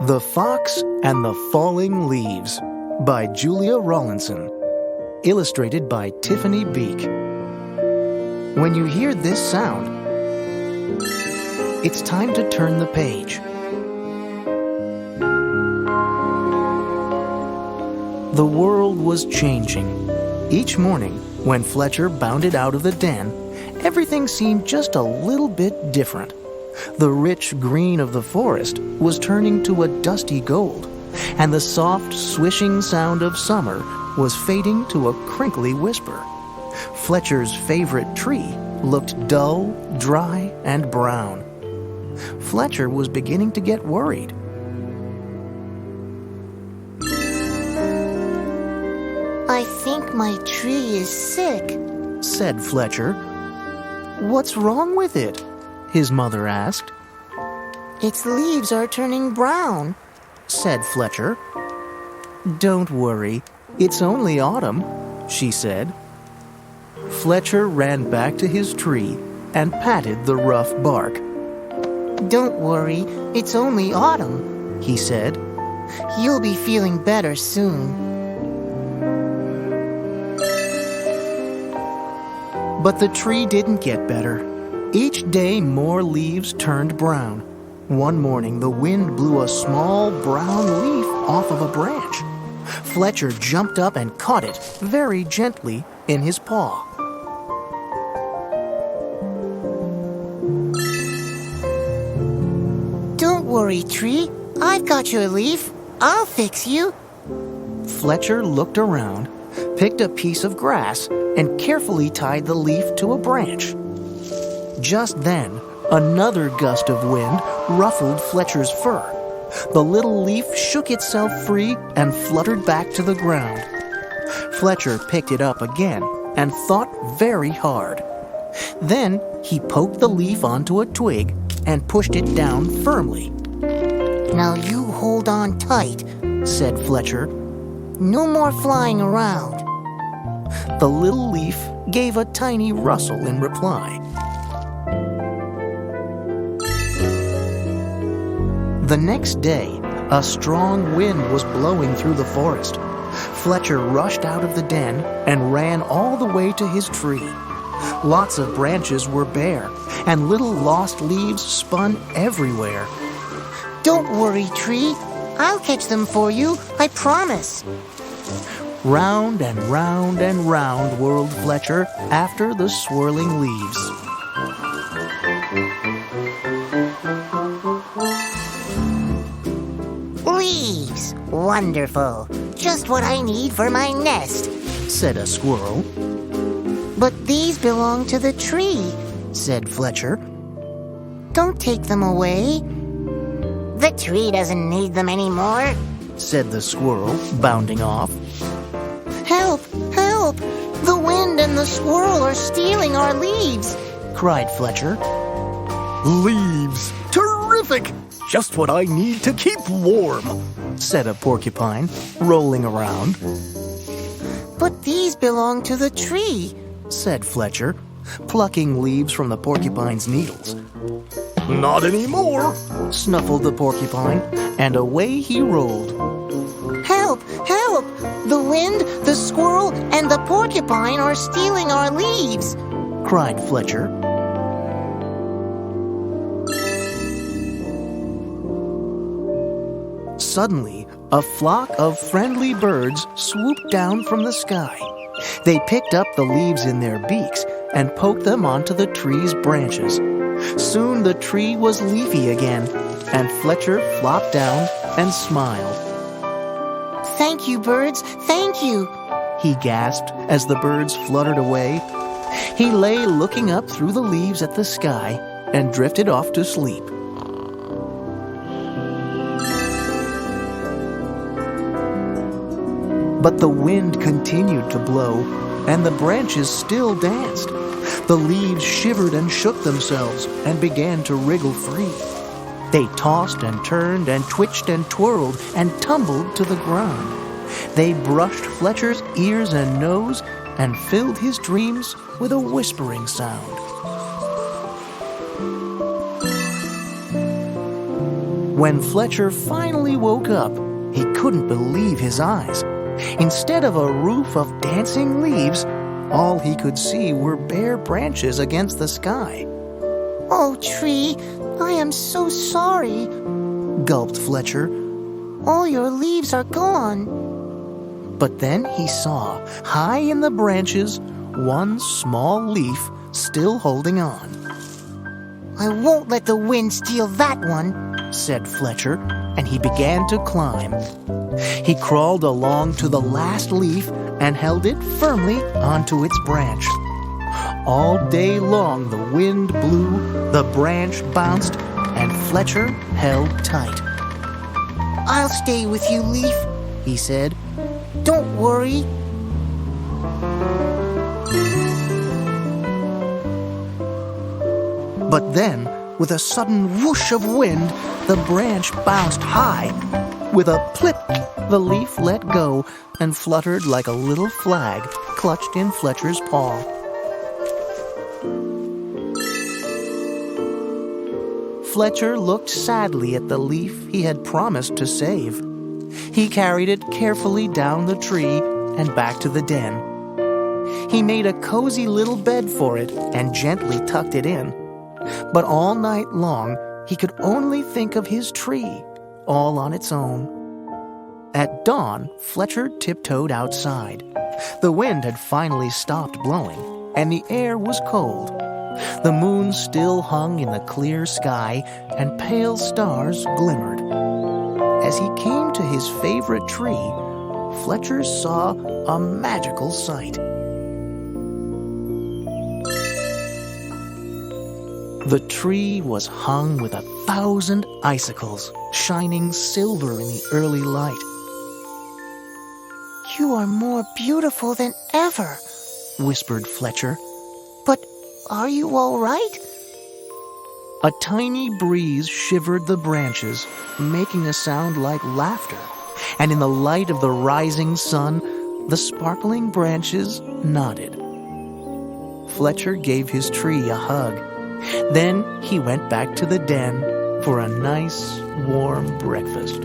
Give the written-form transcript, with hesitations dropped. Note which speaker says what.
Speaker 1: The Fox and the Falling Leaves by Julia Rawlinson. Illustrated by Tiffany Beak. When you hear this sound, it's time to turn the page. The world was changing. Each morning, when Fletcher bounded out of the den, everything seemed just a little bit different. The rich green of the forest was turning to a dusty gold, and the soft, swishing sound of summer was fading to a crinkly whisper. Fletcher's favorite tree looked dull, dry, and brown. Fletcher was beginning to get worried.
Speaker 2: "I think my tree is sick,"
Speaker 1: said Fletcher. "What's wrong with it?" his mother asked.
Speaker 2: "Its leaves are turning brown,"
Speaker 1: said Fletcher. "Don't worry, it's only autumn," she said. Fletcher ran back to his tree and patted the rough bark.
Speaker 2: "Don't worry, it's only autumn,"
Speaker 1: he said.
Speaker 2: "You'll be feeling better soon."
Speaker 1: But the tree didn't get better. Each day more leaves turned brown. One morning the wind blew a small brown leaf off of a branch. Fletcher jumped up and caught it very gently in his paw.
Speaker 2: "Don't worry, tree. I've got your leaf. I'll fix you."
Speaker 1: Fletcher looked around, picked a piece of grass, and carefully tied the leaf to a branch. Just then, another gust of wind ruffled Fletcher's fur. The little leaf shook itself free and fluttered back to the ground. Fletcher picked it up again and thought very hard. Then he poked the leaf onto a twig and pushed it down firmly.
Speaker 2: "Now you hold on tight,"
Speaker 1: said Fletcher.
Speaker 2: "No more flying around."
Speaker 1: The little leaf gave a tiny rustle in reply. The next day, a strong wind was blowing through the forest. Fletcher rushed out of the den and ran all the way to his tree. Lots of branches were bare, and little lost leaves spun everywhere.
Speaker 2: "Don't worry, tree. I'll catch them for you, I promise."
Speaker 1: Round and round and round whirled Fletcher after the swirling leaves.
Speaker 2: "Leaves! Wonderful! Just what I need for my nest,"
Speaker 1: said a squirrel.
Speaker 2: "But these belong to the tree,"
Speaker 1: said Fletcher.
Speaker 2: "Don't take them away." "The tree doesn't need them anymore,"
Speaker 1: said the squirrel, bounding off.
Speaker 2: "Help! Help! The wind and the squirrel are stealing our leaves,"
Speaker 1: cried Fletcher. "Leaves! Terrific! Just what I need to keep warm," said a porcupine, rolling around.
Speaker 2: "But these belong to the tree,"
Speaker 1: said Fletcher, plucking leaves from the porcupine's needles. "Not anymore," snuffled the porcupine, and away he rolled.
Speaker 2: "Help! Help! The wind, the squirrel, and the porcupine are stealing our leaves,"
Speaker 1: cried Fletcher. Suddenly, a flock of friendly birds swooped down from the sky. They picked up the leaves in their beaks and poked them onto the tree's branches. Soon the tree was leafy again, and Fletcher flopped down and smiled.
Speaker 2: "Thank you, birds, thank you,"
Speaker 1: he gasped as the birds fluttered away. He lay looking up through the leaves at the sky and drifted off to sleep. But the wind continued to blow, and the branches still danced. The leaves shivered and shook themselves and began to wriggle free. They tossed and turned and twitched and twirled and tumbled to the ground. They brushed Fletcher's ears and nose and filled his dreams with a whispering sound. When Fletcher finally woke up, he couldn't believe his eyes. Instead of a roof of dancing leaves, all he could see were bare branches against the sky.
Speaker 2: Oh, tree, I am so sorry,
Speaker 1: Gulped Fletcher.
Speaker 2: all your leaves are gone.
Speaker 1: But then he saw, high in the branches, one small leaf still holding on.
Speaker 2: I won't let the wind steal that one,
Speaker 1: Said Fletcher, and he began to climb. He crawled along to the last leaf and held it firmly onto its branch. All day long the wind blew, the branch bounced, and Fletcher held tight.
Speaker 2: I'll stay with you, Leaf,
Speaker 1: He said,
Speaker 2: don't worry.
Speaker 1: but then, with a sudden whoosh of wind, the branch bounced high. With a plip, the leaf let go and fluttered like a little flag clutched in Fletcher's paw. Fletcher looked sadly at the leaf he had promised to save. He carried it carefully down the tree and back to the den. He made a cozy little bed for it and gently tucked it in. But all night long, he could only think of his tree, all on its own. At dawn, Fletcher tiptoed outside. The wind had finally stopped blowing, and the air was cold. The moon still hung in the clear sky, and pale stars glimmered. As he came to his favorite tree, Fletcher saw a magical sight. The tree was hung with 1,000 icicles, shining silver in the early light.
Speaker 2: You are more beautiful than ever,
Speaker 1: Whispered Fletcher.
Speaker 2: but are you all right?
Speaker 1: A tiny breeze shivered the branches, making a sound like laughter, and in the light of the rising sun, the sparkling branches nodded. Fletcher gave his tree a hug. Then he went back to the den for a nice, warm breakfast.